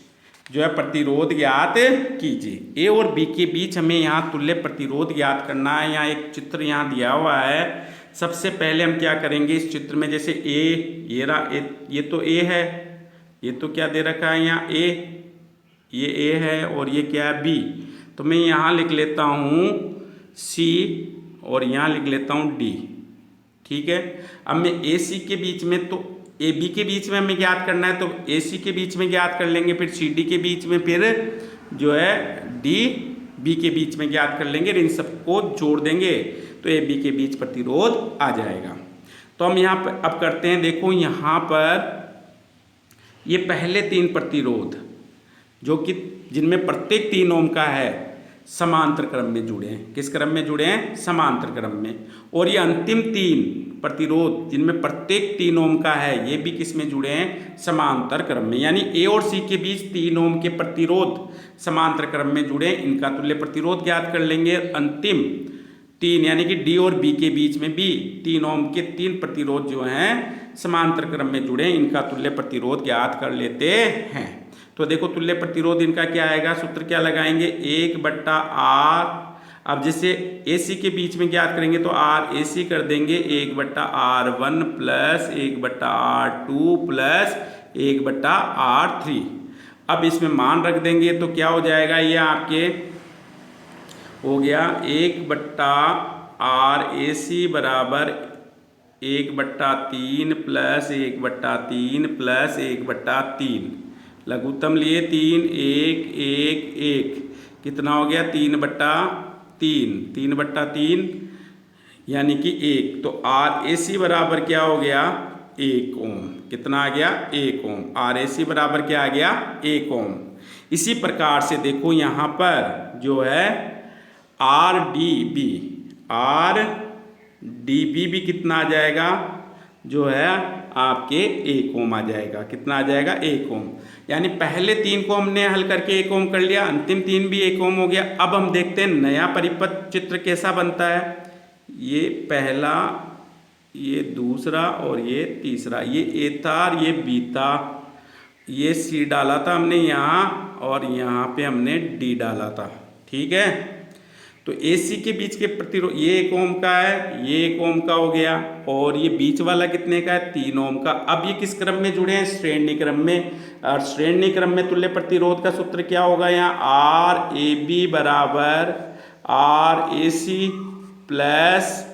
A: जो है प्रतिरोध ज्ञात कीजिए। ए और बी के बीच हमें यहाँ तुल्य प्रतिरोध ज्ञात करना है। यहाँ एक चित्र यहाँ दिया हुआ है। सबसे पहले हम क्या करेंगे इस चित्र में, जैसे ए ये तो ए है, ये तो क्या दे रखा है यहाँ ए, ये ए है और ये क्या है बी। तो मैं यहाँ लिख लेता हूँ सी और यहाँ लिख लेता हूँ डी। ठीक है, अब मैं ए सी के बीच में, तो ए बी के बीच में हमें ज्ञात करना है तो ए सी के बीच में ज्ञात कर लेंगे, फिर सी डी के बीच में, फिर जो है डी बी के बीच में ज्ञात कर लेंगे। इन सबको जोड़ देंगे तो ए बी के बीच प्रतिरोध आ जाएगा। तो हम यहाँ पर अब करते हैं, देखो यहाँ पर ये पहले 3 प्रतिरोध जो कि जिनमें प्रत्येक 3 ओम का है समांतर क्रम में जुड़े हैं। किस क्रम में जुड़े हैं? समांतर क्रम में। और ये अंतिम 3 प्रतिरोध जिनमें प्रत्येक 3 ओम का है, ये भी किस में जुड़े हैं? समांतर क्रम में। यानी ए और सी के बीच 3 ओम के प्रतिरोध समांतर क्रम में जुड़े, इनका तुल्य प्रतिरोध ज्ञात कर लेंगे। अंतिम 3 यानी कि डी और बी के बीच में भी 3 ओम के 3 प्रतिरोध जो हैं समांतर क्रम में जुड़े, इनका तुल्य प्रतिरोध ज्ञात कर लेते हैं। तो देखो तुल्य प्रतिरोध इनका क्या आएगा, सूत्र क्या लगाएंगे, 1/R। अब जैसे AC के बीच में ज्ञात करेंगे तो RAC कर देंगे 1/R1 plus 1/R2 plus 1/R3। अब इसमें मान रख देंगे तो क्या हो जाएगा, ये आपके हो गया 1/RAC बराबर 1/3 प्लस 1/3 प्लस 1/3। लघुत्तम लिए 3 1 1 1, कितना हो गया 3/3, 3/3 यानी कि 1। तो RAC बराबर क्या हो गया 1 ओम। कितना आ गया 1 ओम। RAC बराबर क्या आ गया 1 ओम। इसी प्रकार से देखो यहाँ पर जो है RDB भी कितना आ जाएगा, जो है आपके 1 ओम आ जाएगा। कितना आ जाएगा 1 ओम। यानी पहले 3 को हमने हल करके 1 ओम कर लिया, अंतिम 3 भी 1 ओम हो गया। अब हम देखते हैं नया परिपथ चित्र कैसा बनता है। ये पहला, ये दूसरा और ये तीसरा, ये ए था और ये बी था। ये सी डाला था हमने यहाँ और यहाँ पे हमने डी डाला था। ठीक है, तो AC के बीच के प्रतिरोध ये 1 ओम का है, ये 1 ओम का हो गया, और ये बीच वाला कितने का है 3 ओम का। अब ये किस क्रम में जुड़े हैं, श्रेणी क्रम में। और श्रेणी क्रम में तुल्य प्रतिरोध का सूत्र क्या होगा, यहाँ RAB बराबर RAC प्लस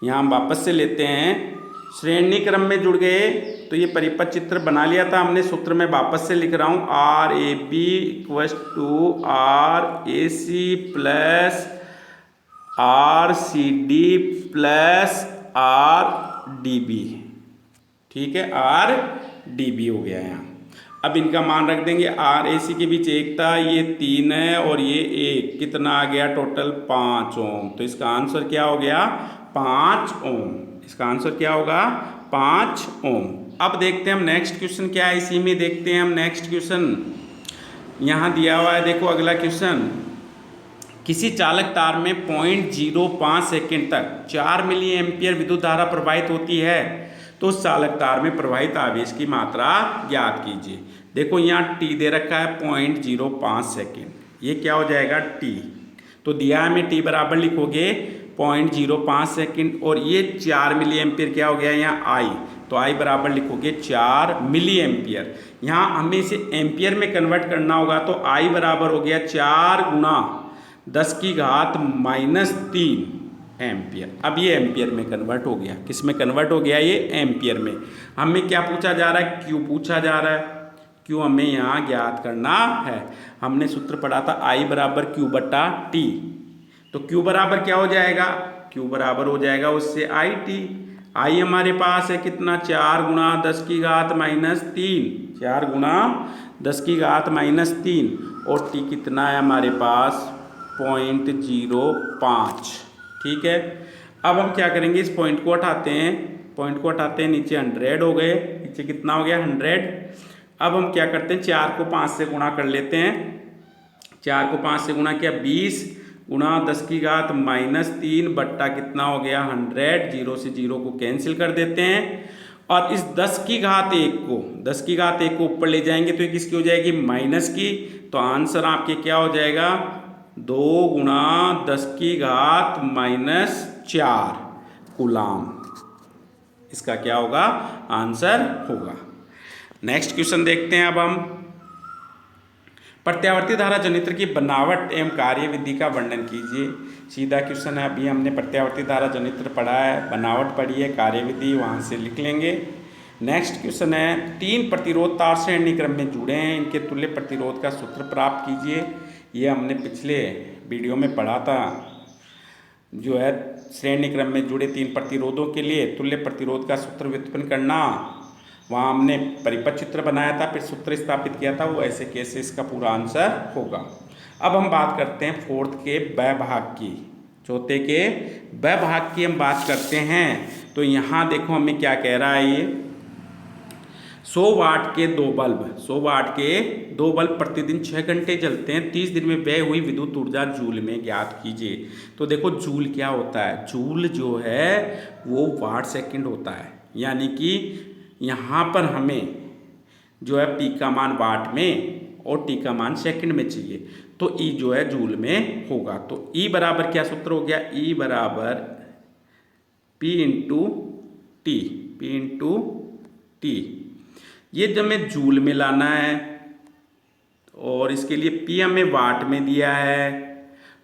A: यहाँ हम वापस से लेते हैं, श्रेणी क्रम में जुड़ गए तो ये परिपथ चित्र बना लिया था हमने। सूत्र में वापस से लिख रहा हूँ, RAB = RAC plus RCD plus RDB। ठीक है, RDB हो गया यहाँ। अब इनका मान रख देंगे, RAC के बीच 1 था, ये 3 है और ये 1, कितना आ गया टोटल 5 ओम। तो इसका आंसर क्या हो गया 5 ओम। इसका आंसर क्या होगा 5 ओम। अब देखते हैं हम नेक्स्ट क्वेश्चन क्या है, इसी में देखते हैं हम नेक्स्ट क्वेश्चन। यहाँ दिया हुआ है, देखो अगला क्वेश्चन। किसी चालक तार में 0.05 सेकेंड तक 4 मिली एम्पियर विद्युत धारा प्रवाहित होती है, तो उस चालक तार में प्रवाहित आवेश की मात्रा ज्ञात कीजिए। देखो यहाँ T दे रखा है 0.05 सेकेंड, ये क्या हो जाएगा T। तो दिया है, मैं T बराबर लिखोगे 0.05 सेकेंड और ये 4 मिली एम्पियर क्या हो गया यहाँ I। तो I बराबर लिखोगे 4 मिली एम्पियर। यहाँ हमें इसे एम्पियर में कन्वर्ट करना होगा, तो I बराबर हो गया 4 गुणा 10 की घात -3 एम्पियर। अब ये एम्पियर में कन्वर्ट हो गया। किस में कन्वर्ट हो गया? ये एम्पियर में। हमें क्या पूछा जा रहा है? क्यू पूछा जा रहा है। क्यू हमें यहाँ ज्ञात करना है। हमने सूत्र पढ़ा था I बराबर Q बटा T। तो Q बराबर क्या हो जाएगा? Q बराबर हो जाएगा उससे IT। I हमारे पास है कितना? 4 गुणा 10 की घात -3, 4 गुणा 10 की घात -3, और T कितना है हमारे पास? 0.05। ठीक है। अब हम क्या करेंगे? इस पॉइंट को हटाते हैं, पॉइंट को हटाते हैं, नीचे 100 हो गए, नीचे कितना हो गया? 100। अब हम क्या करते हैं? 4 को 5 से गुणा कर लेते हैं। 4 को 5 से गुणा किया, 20 गुणा 10 की घात -3 बट्टा कितना हो गया? 100। 0 से 0 को कैंसिल कर देते हैं, और इस 10 की घात 1 को, 10 की घात 1 को ऊपर ले जाएंगे तो ये किसकी हो जाएगी? माइनस की। तो आंसर आपके क्या हो जाएगा? 2 गुणा 10 की घात -4 कूलाम। इसका क्या होगा? आंसर होगा। नेक्स्ट क्वेश्चन देखते हैं अब हम। प्रत्यावर्ती धारा जनित्र की बनावट एवं कार्यविधि का वर्णन कीजिए। सीधा क्वेश्चन है। अभी हमने प्रत्यावर्ती धारा जनित्र पढ़ा है, बनावट पढ़ी है, कार्यविधि वहाँ से लिख लेंगे। नेक्स्ट क्वेश्चन है, 3 प्रतिरोध तार श्रेणी क्रम में जुड़े हैं, इनके तुल्य प्रतिरोध का सूत्र प्राप्त कीजिए। ये हमने पिछले वीडियो में पढ़ा था। जो है श्रेणी क्रम में जुड़े 3 प्रतिरोधों के लिए तुल्य प्रतिरोध का सूत्र व्युत्पन्न करना, वहाँ हमने परिपथ चित्र बनाया था, फिर सूत्र स्थापित किया था। वो ऐसे कैसे इसका पूरा आंसर होगा। अब हम बात करते हैं फोर्थ के ब भाग की, चौथे के ब भाग की हम बात करते हैं। तो यहाँ देखो हमें क्या कह रहा है ये, 100 वाट के 2 बल्ब, 100 वाट के 2 बल्ब प्रतिदिन 6 घंटे जलते हैं। 30 दिन में व्यय हुई विद्युत ऊर्जा जूल में ज्ञात कीजिए। तो देखो जूल क्या होता है? जूल जो है वो वाट सेकंड होता है, यानी कि यहाँ पर हमें जो है पी का मान वाट में और टी का मान सेकंड में चाहिए, तो ई जो है जूल में होगा। तो ई बराबर क्या सूत्र हो गया? ई बराबर P into T, P into T. ये जब हमें जूल में लाना है, और इसके लिए पी हमें वाट में दिया है,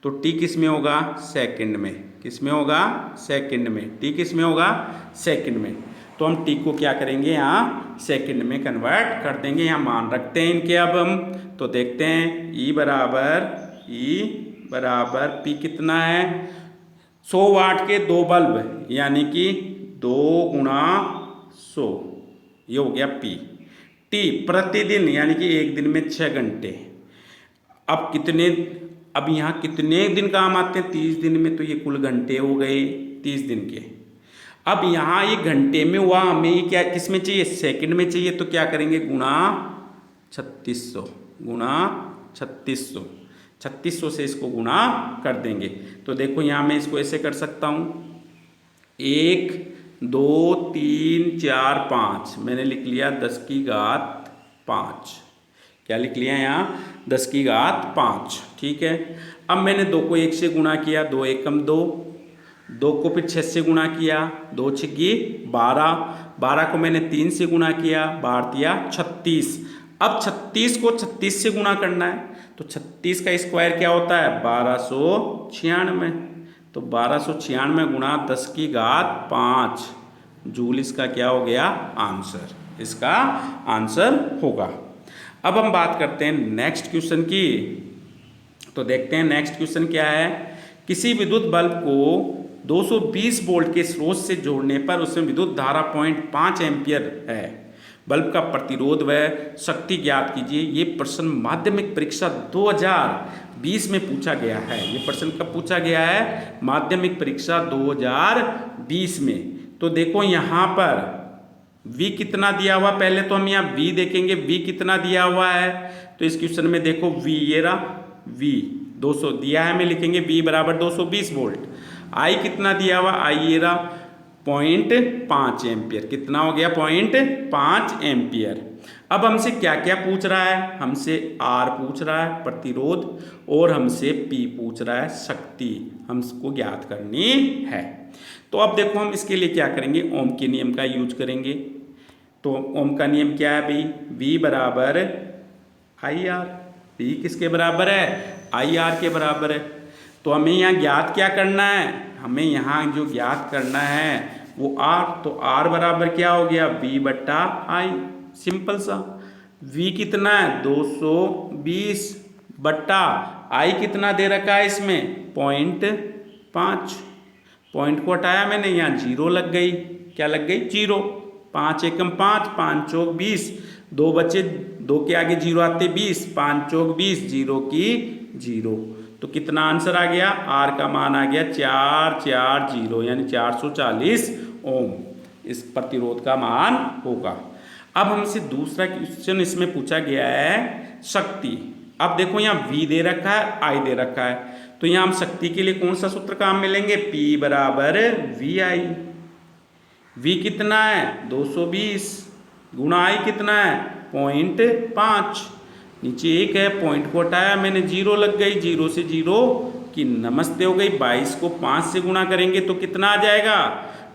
A: तो टी किस में होगा? सेकंड में। किस में होगा? सेकंड में। टी किस में होगा? सेकंड में। तो हम टी को क्या करेंगे? यहाँ सेकंड में कन्वर्ट कर देंगे। यहाँ मान रखते हैं इनके। अब हम तो देखते हैं, ई बराबर पी कितना है? 100 वाट के 2 बल्ब, यानी कि 2 गुणा 100, ये हो गया पी। टी प्रतिदिन, यानी कि एक दिन में 6 घंटे। अब कितने, अब यहाँ कितने दिन काम आते हैं? 30 दिन में, तो ये कुल घंटे हो गए 30 दिन के। अब यहाँ ये घंटे में हुआ, हमें ये क्या किस में चाहिए? सेकंड में चाहिए। तो क्या करेंगे? गुणा 3600, गुणा 3600, 3600 से इसको गुणा कर देंगे। तो देखो यहाँ मैं इसको ऐसे कर सकता हूँ, 1 2 3 4 5, मैंने लिख लिया 10 की घात 5। क्या लिख लिया यहाँ? 10 की घात 5। ठीक है। अब मैंने 2 को 1 से गुणा किया, 2 एकम 2, 2 को फिर 6 से गुणा किया, 2 छक्की 12, 12 को मैंने 3 से गुणा किया, 12 दिया 36। अब 36 को 36 से गुणा करना है, तो 36 का स्क्वायर क्या होता है? 1296। तो 1296 गुणा 10 की घात 5 जूल, इसका क्या हो गया? आंसर। इसका आंसर होगा। अब हम बात करते हैं नेक्स्ट क्वेश्चन की। तो देखते हैं नेक्स्ट क्वेश्चन क्या है। किसी विद्युत बल्ब को 220 वोल्ट के स्रोत से जोड़ने पर उसमें विद्युत धारा 0.5 एम्पियर है। बल्ब का प्रतिरोध व शक्ति ज्ञात कीजिए। ये प्रश्न माध्यमिक परीक्षा 2020 में पूछा गया है। ये प्रश्न कब पूछा गया है? माध्यमिक परीक्षा 2020 में। तो देखो यहाँ पर V कितना दिया हुआ, पहले तो हम यहाँ V देखेंगे, V कितना दिया हुआ है। तो इस क्वेश्चन में देखो V, ये रहा V 200 दिया है, हमें लिखेंगे V बराबर 220 वोल्ट। I कितना दिया हुआ? I ये रहा 0.5 एम्पियर। कितना हो गया? 0.5 एम्पियर। अब हमसे क्या क्या पूछ रहा है? हमसे R पूछ रहा है प्रतिरोध, और हमसे P पूछ रहा है शक्ति, हमको ज्ञात करनी है। तो अब देखो हम इसके लिए क्या करेंगे? ओम के नियम का यूज करेंगे। तो ओम का नियम क्या है भाई, V बराबर आई आर। V किसके बराबर है, आई आर के बराबर है। तो हमें यहाँ ज्ञात क्या करना है, हमें यहाँ जो ज्ञात करना है वो R, तो R बराबर क्या हो गया, V बट्टा आई। सिंपल सा। V कितना है 220 बट्टा I कितना दे रखा है इसमें 0.5। पॉइंट को हटाया मैंने, यहाँ जीरो लग गई, क्या लग गई, जीरो। 5 एकम 5, 5 चौक 20, 2 बचे, 2 के आगे जीरो आते 20, 5 चौक 20, जीरो की जीरो। तो कितना आंसर आ गया, आर का मान आ गया 440, यानी 440 ओम इस प्रतिरोध का मान होगा। अब हमसे दूसरा क्वेश्चन इसमें पूछा गया है शक्ति। अब देखो यहाँ V दे रखा है, I दे रखा है, तो यहाँ हम शक्ति के लिए कौन सा सूत्र काम में लेंगे, P बराबर VI। V कितना है 220 गुणा I कितना है 0.5, नीचे एक है, पॉइंट को हटाया मैंने, जीरो लग गई, जीरो से जीरो की नमस्ते हो गई। 22 को 5 से गुणा करेंगे तो कितना आ जाएगा,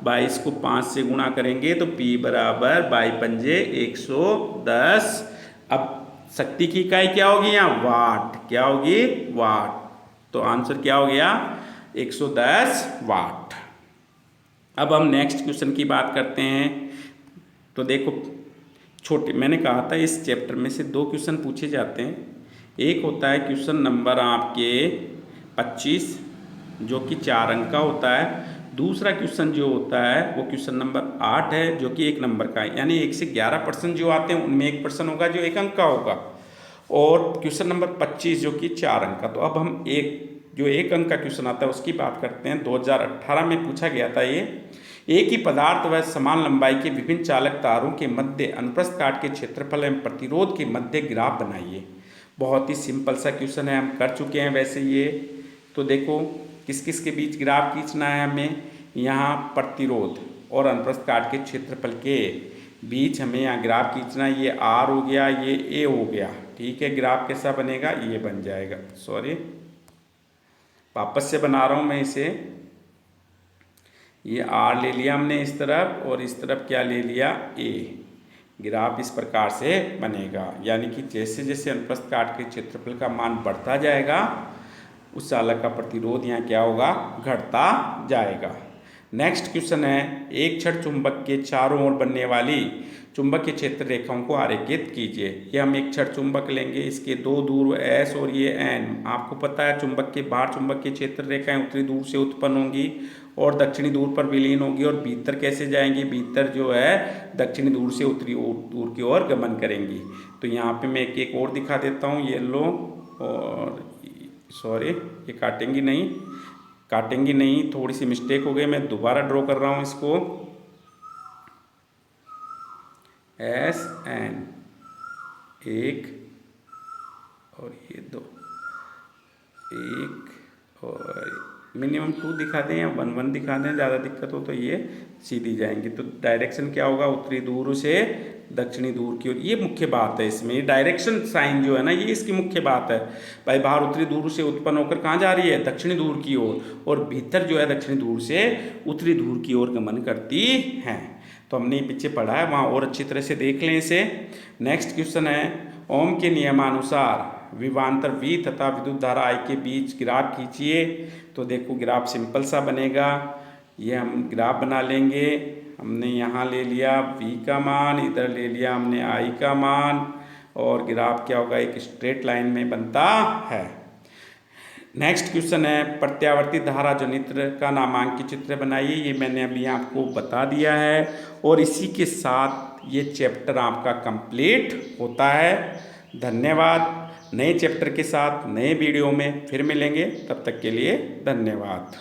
A: 22 को 5 से गुणा करेंगे तो P बराबर 22 पंजे 110। अब शक्ति की इकाई क्या होगी यहाँ, वाट, क्या होगी, वाट। तो आंसर क्या हो गया 110 वाट। अब हम नेक्स्ट क्वेश्चन की बात करते हैं। तो देखो छोटे, मैंने कहा था इस चैप्टर में से 2 क्वेश्चन पूछे जाते हैं। एक होता है क्वेश्चन नंबर आपके 25 जो कि 4 अंक का होता है। दूसरा क्वेश्चन जो होता है वो क्वेश्चन नंबर 8 है जो कि 1 नंबर का है, यानी 1 से 11% जो आते हैं उनमें 1% होगा जो 1 अंक का होगा, और क्वेश्चन नंबर 25 जो कि 4 अंक का। तो अब हम जो 1 अंक का क्वेश्चन आता है उसकी बात करते हैं। 2018 में पूछा गया था ये। एक ही पदार्थ व समान लंबाई के विभिन्न चालक तारों के मध्य अनुप्रस्थ काट के क्षेत्रफल एवं प्रतिरोध के मध्य ग्राफ बनाइए। बहुत ही सिंपल सा क्वेश्चन है, हम कर चुके हैं वैसे ये। तो देखो किस किस के बीच ग्राफ खींचना है हमें, यहाँ प्रतिरोध और अनुप्रस्थ काट के क्षेत्रफल के बीच हमें यहाँ ग्राफ खींचना है। ये R हो गया, ये A हो गया, ठीक है। ग्राफ कैसा बनेगा, ये बन जाएगा, सॉरी वापस से बना रहा हूँ मैं इसे। ये R ले लिया हमने इस तरफ, और इस तरफ क्या ले लिया, A। ग्राफ इस प्रकार से बनेगा, यानी कि जैसे जैसे अनुप्रस्थ काट के क्षेत्रफल का मान बढ़ता जाएगा उस चालक का प्रतिरोध यहाँ क्या होगा, घटता जाएगा। नेक्स्ट क्वेश्चन है, एक छड़ चुंबक के चारों ओर बनने वाली चुंबकीय क्षेत्र रेखाओं को आरेखित कीजिए। ये हम एक छड़ चुंबक लेंगे, इसके 2 दूर S और ये N। आपको पता है चुंबक के बाहर चुंबकीय क्षेत्र रेखाएं उत्तरी दूर से उत्पन्न होंगी और दक्षिणी दूर पर विलीन होगी, और भीतर कैसे जाएंगी, भीतर जो है दक्षिणी दूर से उत्तरी दूर की ओर गमन करेंगी। तो यहाँ पे मैं एक और दिखा देता हूँ, ये लो, और सॉरी ये काटेंगी नहीं, थोड़ी सी मिस्टेक हो गई, मैं दोबारा ड्रॉ कर रहा हूँ इसको। SN 1 और ये 2, 1 और मिनिमम 2 दिखा दें या 1 1 दिखा दें, ज़्यादा दिक्कत हो तो ये सीधी जाएंगी। तो डायरेक्शन क्या होगा, उत्तरी दूर से दक्षिणी दूर की ओर। ये मुख्य बात है इसमें, ये डायरेक्शन साइन जो है ना, ये इसकी मुख्य बात है भाई। बाहर उत्तरी दूर से उत्पन्न होकर कहाँ जा रही है, दक्षिणी दूर की ओर, और भीतर जो है दक्षिणी दूर से उत्तरी दूर की ओर गमन करती हैं। तो हमने पीछे पढ़ा है, वहाँ और अच्छी तरह से देख लें इसे। नेक्स्ट क्वेश्चन है, ओम के नियमानुसार विभवांतर V तथा विद्युत धारा I के बीच ग्राफ खींचिए। तो देखो ग्राफ सिंपल सा बनेगा, ये हम ग्राफ बना लेंगे। हमने यहाँ ले लिया V का मान, इधर ले लिया हमने I का मान, और ग्राफ क्या होगा, एक स्ट्रेट लाइन में बनता है। नेक्स्ट क्वेश्चन है, प्रत्यावर्ती धारा जनित्र का नामांकित चित्र बनाइए। ये मैंने अभी आपको बता दिया है, और इसी के साथ ये चैप्टर आपका कंप्लीट होता है। धन्यवाद। नए चैप्टर के साथ नए वीडियो में फिर मिलेंगे, तब तक के लिए धन्यवाद।